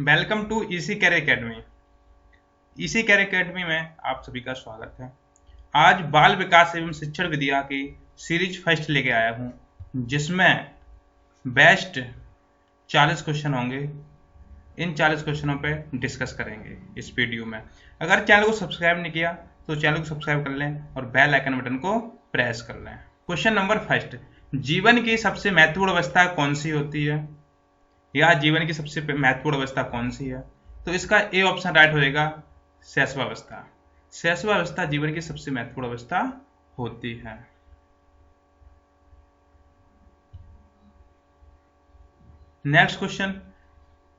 Welcome to इसी career academy. इसी career academy में आप सभी का स्वागत है। आज बाल विकास एवं शिक्षण विधियां की सीरीज फर्स्ट लेके आया हूं, जिसमें बेस्ट 40 क्वेश्चन होंगे। इन 40 क्वेश्चनों पे डिस्कस करेंगे इस वीडियो में। अगर चैनल को सब्सक्राइब नहीं किया तो चैनल को सब्सक्राइब कर लें और बेल आइकन बटन को प्रेस कर लें। क्वेश्चन नंबर फर्स्ट, जीवन की सबसे महत्वपूर्ण अवस्था कौन सी होती है, या जीवन की सबसे महत्वपूर्ण अवस्था कौन सी है? तो इसका ए ऑप्शन राइट हो जाएगा, शैशवावस्था। शैशवावस्था जीवन की सबसे महत्वपूर्ण अवस्था होती है। नेक्स्ट क्वेश्चन,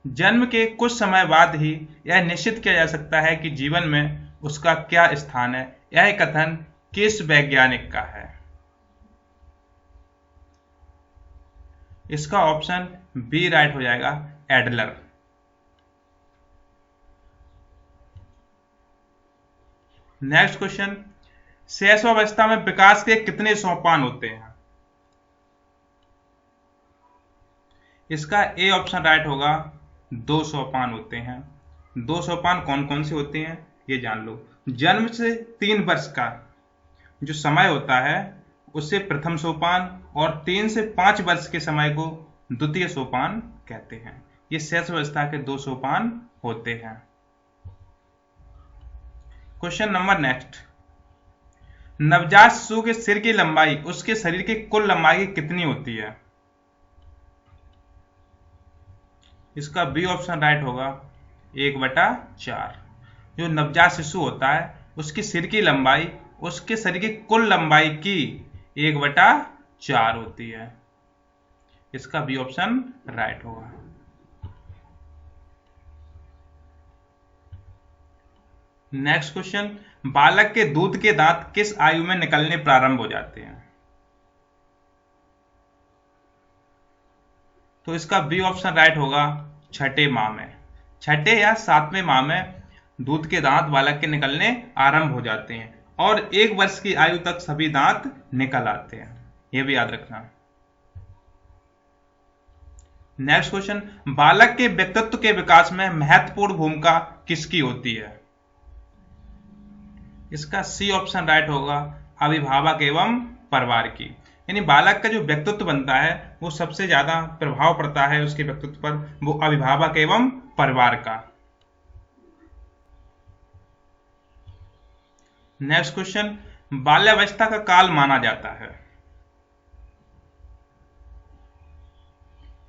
जन्म के कुछ समय बाद ही यह निश्चित किया जा सकता है कि जीवन में उसका क्या स्थान है। यह कथन किस वैज्ञानिक का है? इसका ऑप्शन बी राइट हो जाएगा, एडलर। नेक्स्ट क्वेश्चन, शैशवावस्था में विकास के कितने सोपान होते हैं? इसका ए ऑप्शन राइट होगा, 2 सोपान होते हैं। 2 सोपान कौन कौन से होते हैं ये जान लो। जन्म से 3 वर्ष का जो समय होता है उसे प्रथम सोपान, और 3 से 5 वर्ष के समय को द्वितीय सोपान कहते हैं। ये शैशवावस्था के 2 सोपान होते हैं। क्वेश्चन नंबर नेक्स्ट, नवजात शिशु के सिर की लंबाई उसके शरीर की कुल लंबाई कितनी होती है? इसका बी ऑप्शन राइट होगा, 1/4। जो नवजात शिशु होता है उसकी सिर की लंबाई उसके शरीर की कुल लंबाई की 1/4 होती है। इसका बी ऑप्शन राइट होगा। नेक्स्ट क्वेश्चन, बालक के दूध के दांत किस आयु में निकलने प्रारंभ हो जाते हैं? तो इसका बी ऑप्शन राइट होगा, 6ठे माह में। 6ठे या 7वें माह में दूध के दांत बालक के निकलने आरंभ हो जाते हैं, और 1 वर्ष की आयु तक सभी दांत निकल आते हैं। यह भी याद रखना। नेक्स्ट क्वेश्चन, बालक के व्यक्तित्व के विकास में महत्वपूर्ण भूमिका किसकी होती है? इसका सी ऑप्शन राइट होगा, अभिभावक एवं परिवार की। यानी बालक का जो व्यक्तित्व बनता है वो सबसे ज्यादा प्रभाव पड़ता है उसके व्यक्तित्व पर, वो अभिभावक एवं परिवार का। नेक्स्ट क्वेश्चन, बाल्यावस्था का काल माना जाता है।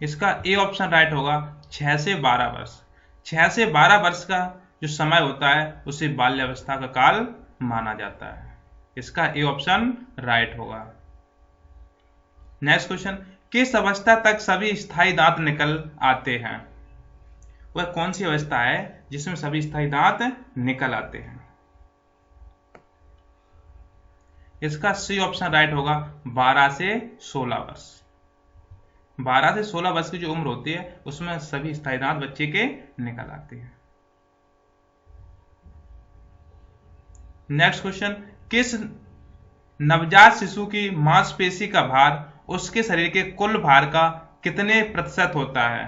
इसका ए ऑप्शन राइट होगा, 6 से 12 वर्ष। 6 से 12 वर्ष का जो समय होता है उसे बाल्यावस्था का काल माना जाता है। इसका ए ऑप्शन राइट होगा। नेक्स्ट क्वेश्चन, किस अवस्था तक सभी स्थायी दांत निकल आते हैं? वह कौन सी अवस्था है जिसमें सभी स्थायी दांत निकल आते हैं? इसका सी ऑप्शन राइट होगा, 12 से 16 वर्ष। 12 से 16 वर्ष की जो उम्र होती है उसमें सभी स्थायी दांत बच्चे के निकल आते हैं। नेक्स्ट क्वेश्चन, किस नवजात शिशु की मांसपेशी का भार उसके शरीर के कुल भार का कितने प्रतिशत होता है?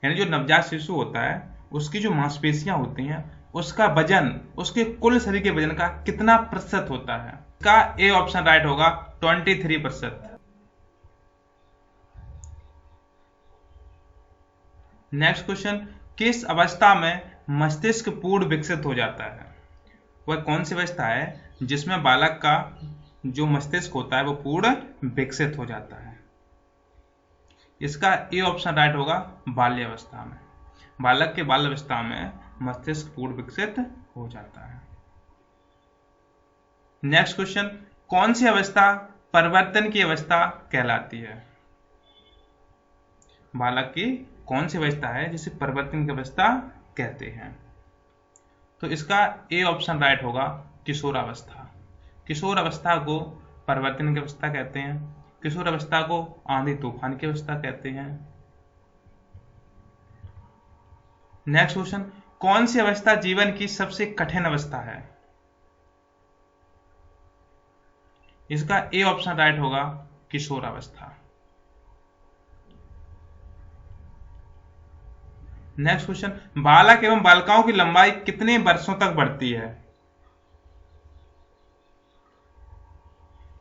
यानी जो नवजात शिशु होता है उसकी जो मांसपेशियां होती हैं उसका वजन उसके कुल शरीर के वजन का कितना प्रतिशत होता है? इसका ए ऑप्शन राइट होगा, 23%। नेक्स्ट क्वेश्चन, किस अवस्था में मस्तिष्क पूर्ण विकसित हो जाता है? वह कौन सी अवस्था है जिसमें बालक का जो मस्तिष्क होता है वो पूर्ण विकसित हो जाता है? इसका ए ऑप्शन राइट होगा, बाल्यावस्था में। बालक के बाल्यावस्था में मस्तिष्क पूर्ण विकसित हो जाता है। नेक्स्ट क्वेश्चन, कौन सी अवस्था परिवर्तन की अवस्था कहलाती है? बालक की कौन सी अवस्था है जिसे परिवर्तन की अवस्था कहते हैं? तो इसका ए ऑप्शन राइट होगा, किशोरावस्था। किशोर अवस्था को परिवर्तन की अवस्था कहते हैं। किशोर अवस्था को आंधी तूफान की अवस्था कहते हैं। नेक्स्ट क्वेश्चन, कौन सी अवस्था जीवन की सबसे कठिन अवस्था है? इसका ए ऑप्शन राइट होगा, किशोरावस्था। नेक्स्ट क्वेश्चन, बालक एवं बालिकाओं की लंबाई कितने वर्षों तक बढ़ती है?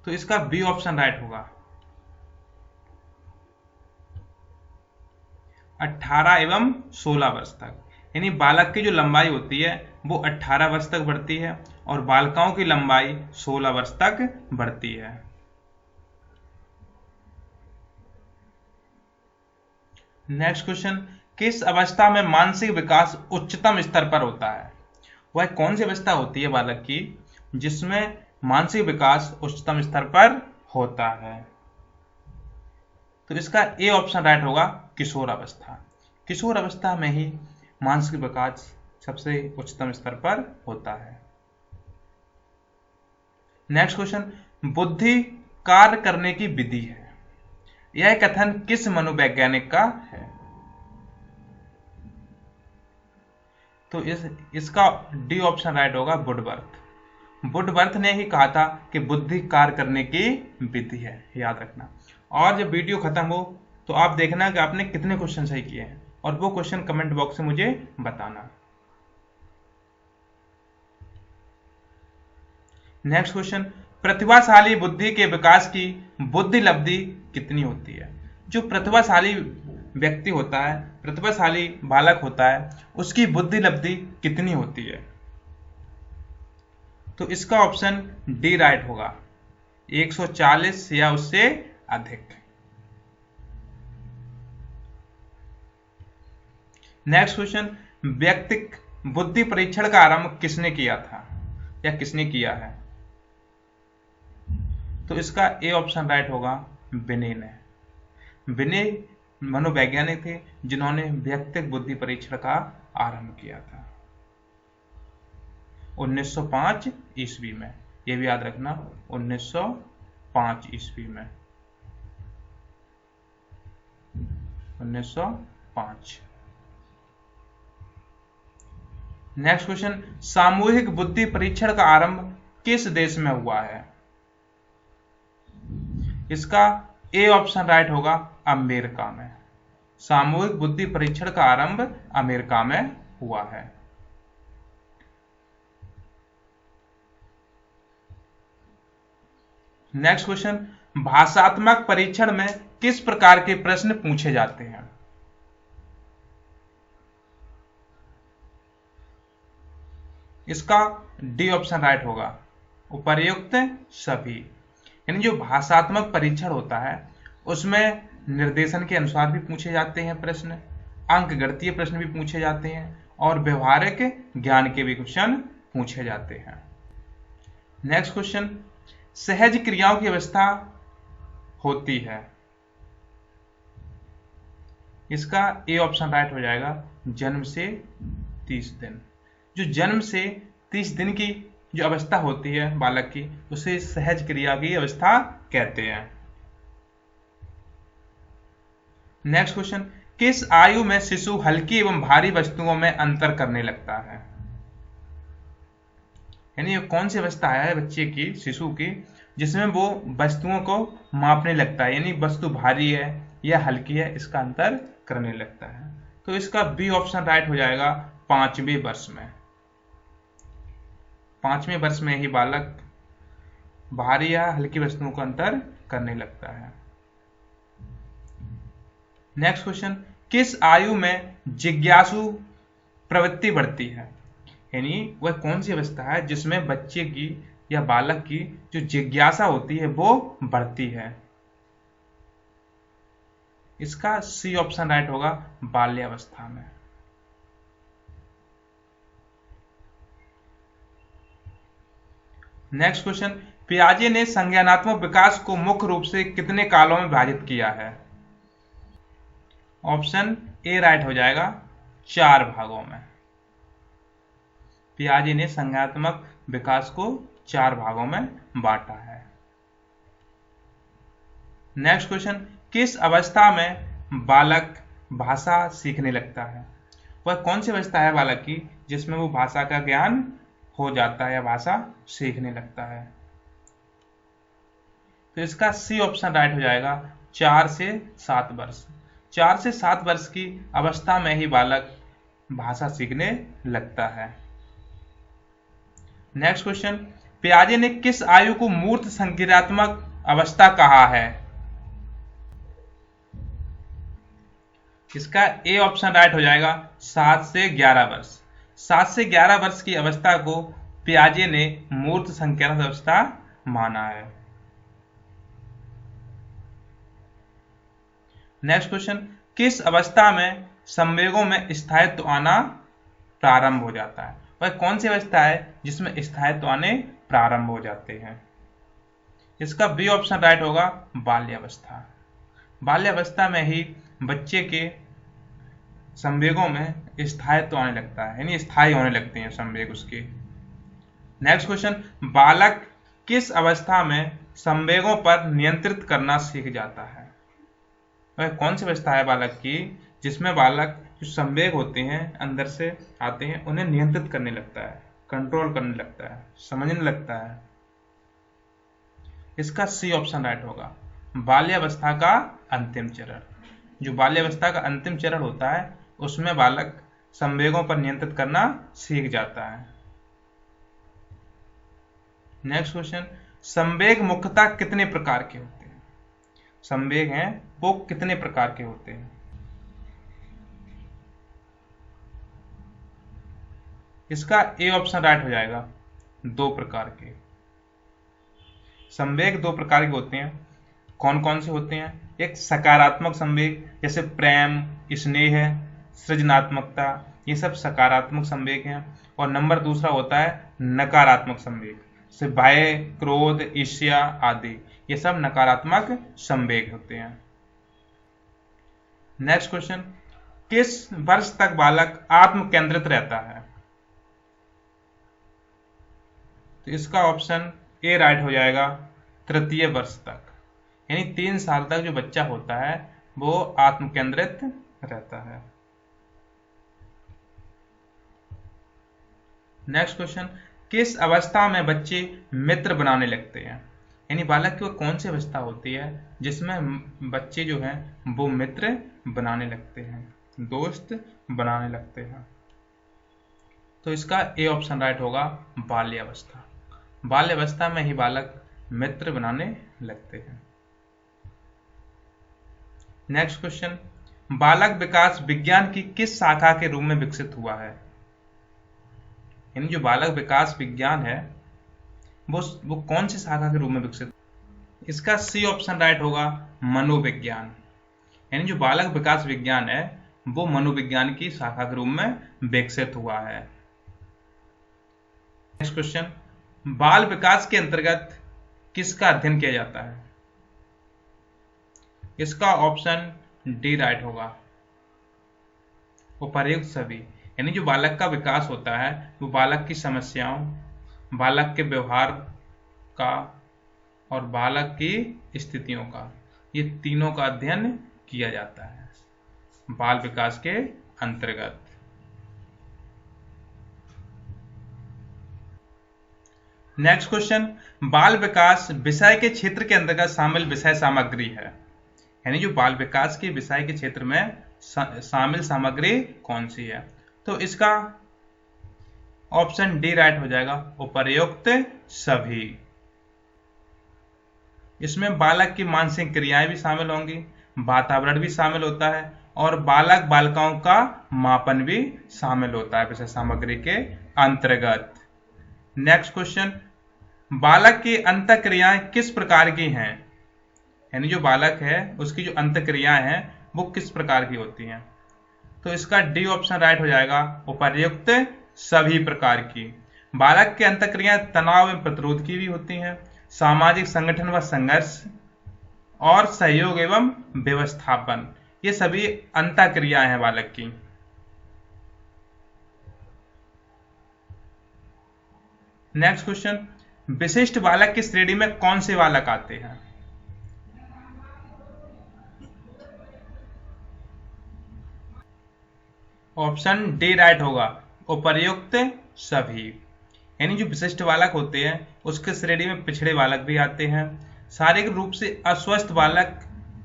तो इसका बी ऑप्शन राइट होगा, 18 एवं 16 वर्ष तक। यानी बालक की जो लंबाई होती है वो 18 वर्ष तक बढ़ती है और बालिकाओं की लंबाई 16 वर्ष तक बढ़ती है। नेक्स्ट क्वेश्चन, किस अवस्था में मानसिक विकास उच्चतम स्तर पर होता है? वह कौन सी अवस्था होती है बालक की जिसमें मानसिक विकास उच्चतम स्तर पर होता है? तो इसका ए ऑप्शन राइट होगा, किशोर अवस्था। किशोर अवस्था में ही मानसिक विकास सबसे उच्चतम स्तर पर होता है। नेक्स्ट क्वेश्चन, बुद्धि कार्य करने की विधि है, यह कथन किस मनोवैज्ञानिक का है? तो इसका डी ऑप्शन राइट होगा, वुडवर्थ। वुडवर्थ ने ही कहा था कि बुद्धि कार्य करने की विधि है, याद रखना। और जब वीडियो खत्म हो तो आप देखना कि आपने कितने क्वेश्चन सही किए हैं और वो क्वेश्चन कमेंट बॉक्स में मुझे बताना। नेक्स्ट क्वेश्चन, प्रतिभाशाली बुद्धि के विकास की बुद्धि लब्धि कितनी होती है? जो प्रतिभाशाली व्यक्ति होता है, प्रतिभाशाली बालक होता है, उसकी बुद्धि लब्धि कितनी होती है? तो इसका ऑप्शन डी राइट होगा, 140 या उससे अधिक। नेक्स्ट क्वेश्चन, व्यक्तिक बुद्धि परीक्षण का आरंभ किसने किया था या किसने किया है? तो इसका ए ऑप्शन राइट होगा, बिने ने। बिने मनोवैज्ञानिक थे जिन्होंने व्यक्तिक बुद्धि परीक्षण का आरंभ किया था 1905 ईस्वी में। यह भी याद रखना, 1905 ईस्वी में, 1905। नेक्स्ट क्वेश्चन, सामूहिक बुद्धि परीक्षण का आरंभ किस देश में हुआ है? इसका ए ऑप्शन राइट होगा, अमेरिका में। सामूहिक बुद्धि परीक्षण का आरंभ अमेरिका में हुआ है। नेक्स्ट क्वेश्चन, भाषात्मक परीक्षण में किस प्रकार के प्रश्न पूछे जाते हैं? इसका डी ऑप्शन राइट होगा, उपर्युक्त सभी। यानी जो भाषात्मक परीक्षण होता है उसमें निर्देशन के अनुसार भी पूछे जाते हैं प्रश्न, अंक गणितीय प्रश्न भी पूछे जाते हैं और व्यवहारिक ज्ञान के भी क्वेश्चन पूछे जाते हैं। नेक्स्ट क्वेश्चन, सहज क्रियाओं की अवस्था होती है, इसका ए ऑप्शन राइट हो जाएगा, जन्म से 30 दिन। जो जन्म से 30 दिन की जो अवस्था होती है बालक की, उसे सहज क्रिया की अवस्था कहते हैं। नेक्स्ट क्वेश्चन, किस आयु में शिशु हल्की एवं भारी वस्तुओं में अंतर करने लगता है? यानी कौन सी अवस्था है बच्चे की, शिशु की, जिसमें वो वस्तुओं को मापने लगता है, यानी वस्तु भारी है या हल्की है इसका अंतर करने लगता है? तो इसका बी ऑप्शन राइट हो जाएगा, 5वें वर्ष में। 5वें वर्ष में ही बालक भारी या हल्की वस्तुओं का अंतर करने लगता है। नेक्स्ट क्वेश्चन, किस आयु में जिज्ञासु प्रवृत्ति बढ़ती है? यानी वह कौन सी अवस्था है जिसमें बच्चे की या बालक की जो जिज्ञासा होती है वो बढ़ती है? इसका सी ऑप्शन राइट होगा, बाल्यावस्था में। नेक्स्ट क्वेश्चन, पियाजे ने संज्ञानात्मक विकास को मुख्य रूप से कितने कालों में विभाजित किया है? ऑप्शन ए राइट हो जाएगा, 4 भागों में। पियाजे ने संज्ञानात्मक विकास को 4 भागों में बांटा है। नेक्स्ट क्वेश्चन, किस अवस्था में बालक भाषा सीखने लगता है? वह कौन सी अवस्था है बालक की जिसमें वो भाषा का ज्ञान हो जाता है या भाषा सीखने लगता है? तो इसका सी ऑप्शन राइट हो जाएगा, 4 से 7 वर्ष। 4 से 7 वर्ष की अवस्था में ही बालक भाषा सीखने लगता है। नेक्स्ट क्वेश्चन, पियाजे ने किस आयु को मूर्त संज्ञानात्मक अवस्था कहा है? इसका ए ऑप्शन राइट हो जाएगा, 7 से 11 वर्ष। 7 से 11 वर्ष की अवस्था को पियाजे ने मूर्त संज्ञानात्मक अवस्था माना है। नेक्स्ट क्वेश्चन, किस अवस्था में संवेगों में स्थायित्व आना प्रारंभ हो जाता है? वह कौन सी अवस्था है जिसमें स्थायित्व आने प्रारंभ हो जाते हैं? इसका बी ऑप्शन राइट होगा, बाल्यावस्था। बाल्यावस्था में ही बच्चे के संवेगों में स्थायित्व आने लगता है, यानी स्थायी होने लगते हैं संवेग उसके। नेक्स्ट क्वेश्चन, बालक किस अवस्था में संवेगों पर नियंत्रित करना सीख जाता है? वह कौन सी अवस्था है बालक की जिसमें बालक जो संवेग होते हैं अंदर से आते हैं उन्हें नियंत्रित करने लगता है, कंट्रोल करने लगता है, समझने लगता है? इसका सी ऑप्शन राइट होगा, बाल्यावस्था का अंतिम चरण। जो बाल्यावस्था का अंतिम चरण होता है उसमें बालक संवेगों पर नियंत्रित करना सीख जाता है। नेक्स्ट क्वेश्चन, संवेग मुख्यतः कितने प्रकार के होते हैं? संवेग हैं वो कितने प्रकार के होते हैं? इसका ए ऑप्शन राइट हो जाएगा, 2 प्रकार के। संवेग 2 प्रकार के होते हैं। कौन कौन से होते हैं? एक सकारात्मक संवेग, जैसे प्रेम, स्नेह, सृजनात्मकता, ये सब सकारात्मक संवेग हैं। और नंबर दूसरा होता है नकारात्मक संवेग, जैसे भय, क्रोध, ईर्ष्या आदि, ये सब नकारात्मक संवेग होते हैं। नेक्स्ट क्वेश्चन, किस वर्ष तक बालक आत्म केंद्रित रहता है? तो इसका ऑप्शन ए राइट हो जाएगा, तृतीय वर्ष तक, यानी 3 साल तक जो बच्चा होता है वो आत्म केंद्रित रहता है। नेक्स्ट क्वेश्चन, किस अवस्था में बच्चे मित्र बनाने लगते हैं? यानी बालक की कौन सी अवस्था होती है जिसमें बच्चे जो हैं वो मित्र बनाने लगते हैं, दोस्त बनाने लगते हैं? तो इसका ए ऑप्शन राइट होगा, बाल्यावस्था। बाल्यावस्था में ही बालक मित्र बनाने लगते हैं। नेक्स्ट क्वेश्चन, बालक विकास विज्ञान की किस शाखा के रूप में विकसित हुआ है? यानी जो बालक विकास विज्ञान है वो कौन सी शाखा के रूप में विकसित? इसका सी ऑप्शन राइट होगा, मनोविज्ञान। यानी जो बालक विकास विज्ञान है वो मनोविज्ञान की शाखा के रूप में विकसित हुआ है। नेक्स्ट क्वेश्चन, बाल विकास के अंतर्गत किसका अध्ययन किया जाता है? इसका ऑप्शन डी राइट होगा, उपर्युक्त सभी। यानी जो बालक का विकास होता है वो बालक की समस्याओं, बालक के व्यवहार का और बालक की स्थितियों का, ये तीनों का अध्ययन किया जाता है बाल विकास के अंतर्गत। नेक्स्ट क्वेश्चन, बाल विकास विषय के क्षेत्र के अंतर्गत शामिल विषय सामग्री है। यानी जो बाल विकास के विषय के क्षेत्र में शामिल सामग्री कौन सी है? तो इसका ऑप्शन डी राइट हो जाएगा, उपर्युक्त सभी। इसमें बालक की मानसिक क्रियाएं भी शामिल होंगी, वातावरण भी शामिल होता है और बालक बालिकाओं का मापन भी शामिल होता है विषय सामग्री के अंतर्गत। नेक्स्ट क्वेश्चन, बालक की अंतःक्रियाएं किस प्रकार की हैं? यानी जो बालक है उसकी जो अंतःक्रियाएं हैं वो किस प्रकार की होती हैं? तो इसका डी ऑप्शन राइट हो जाएगा, उपर्युक्त सभी प्रकार की। बालक की अंतःक्रियाएं तनाव एवं प्रतिरोध की भी होती हैं, सामाजिक संगठन व संघर्ष और सहयोग एवं व्यवस्थापन, ये सभी अंतःक्रियाएं हैं बालक की। नेक्स्ट क्वेश्चन, विशिष्ट बालक की श्रेणी में कौन से बालक आते हैं? ऑप्शन डी राइट होगा, उपर्युक्त सभी। यानी जो विशिष्ट बालक होते हैं उसके श्रेणी में पिछड़े बालक भी आते हैं, शारीरिक रूप से अस्वस्थ बालक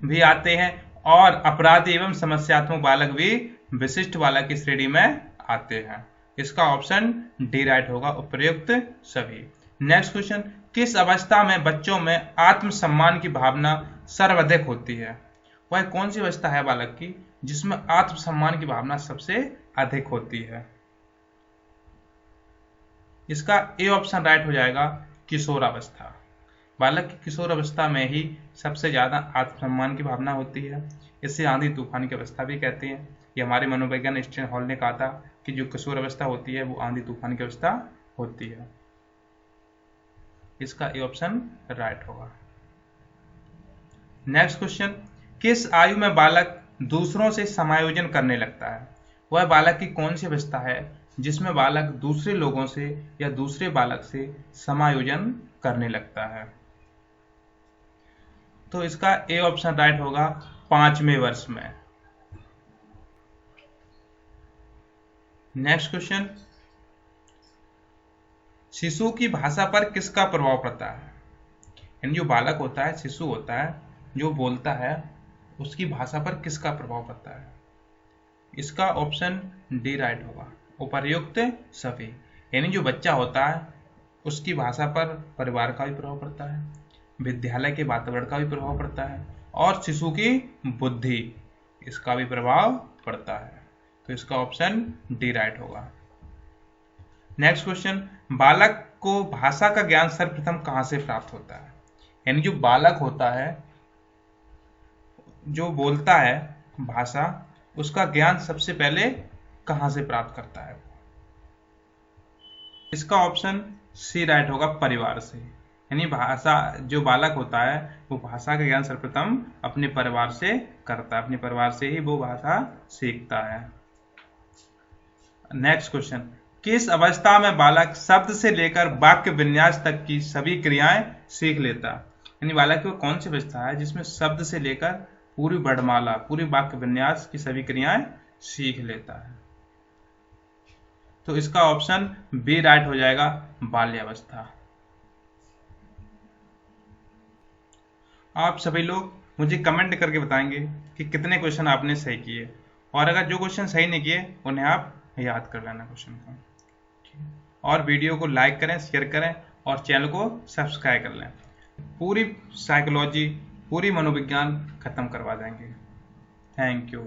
भी आते हैं और अपराधी एवं समस्यात्मक बालक भी विशिष्ट बालक की श्रेणी में आते हैं। इसका ऑप्शन डी राइट होगा, उपर्युक्त सभी। नेक्स्ट क्वेश्चन, किस अवस्था में बच्चों में आत्मसम्मान की भावना सर्वाधिक होती है? वह कौन सी अवस्था है बालक की जिसमें आत्मसम्मान की भावना सबसे अधिक होती है? इसका ए ऑप्शन राइट हो जाएगा, किशोरावस्था। बालक की किशोर अवस्था में ही सबसे ज्यादा आत्मसम्मान की भावना होती है। इसे आंधी तूफान की अवस्था भी कहते हैं। ये हमारे मनोविज्ञान स्टेन हॉल ने कहा था कि जो किशोर अवस्था होती है वो आंधी तूफान की अवस्था होती है। इसका ए ऑप्शन राइट होगा। नेक्स्ट क्वेश्चन, किस आयु में बालक दूसरों से समायोजन करने लगता है? वह बालक की कौन सी अवस्था है जिसमें बालक दूसरे लोगों से या दूसरे बालक से समायोजन करने लगता है? तो इसका ए ऑप्शन राइट होगा, 5वें वर्ष में। नेक्स्ट क्वेश्चन, शिशु की भाषा पर किसका प्रभाव पड़ता है? यानी जो बालक होता है, शिशु होता है, जो बोलता है, उसकी भाषा पर किसका प्रभाव पड़ता है? इसका ऑप्शन डी राइट होगा, उपर्युक्त सभी। यानी जो बच्चा होता है उसकी भाषा पर परिवार का भी प्रभाव पड़ता है, विद्यालय के वातावरण का भी प्रभाव पड़ता है, और शिशु की बुद्धि, इसका भी प्रभाव पड़ता है। तो इसका ऑप्शन डी राइट होगा। नेक्स्ट क्वेश्चन, बालक को भाषा का ज्ञान सर्वप्रथम कहां से प्राप्त होता है? यानी जो बालक होता है, जो बोलता है भाषा, उसका ज्ञान सबसे पहले कहां से प्राप्त करता है? इसका ऑप्शन सी राइट होगा, परिवार से। यानी भाषा, जो बालक होता है वो भाषा का ज्ञान सर्वप्रथम अपने परिवार से करता है, अपने परिवार से ही वो भाषा सीखता है। नेक्स्ट क्वेश्चन, किस अवस्था में बालक शब्द से लेकर वाक्य विन्यास तक की सभी क्रियाएं सीख लेता? यानी बालक की वो कौन सी अवस्था है जिसमें शब्द से लेकर पूरी वर्णमाला, पूरी वाक्य विन्यास की सभी क्रियाएं सीख लेता है? तो इसका ऑप्शन बी राइट हो जाएगा, बाल्यावस्था। आप सभी लोग मुझे कमेंट करके बताएंगे कि कितने क्वेश्चन आपने सही किए, और अगर जो क्वेश्चन सही नहीं किए उन्हें आप याद कर लेना क्वेश्चन को। और वीडियो को लाइक करें, शेयर करें और चैनल को सब्सक्राइब कर लें। पूरी साइकोलॉजी, पूरी मनोविज्ञान खत्म करवा देंगे। Thank you.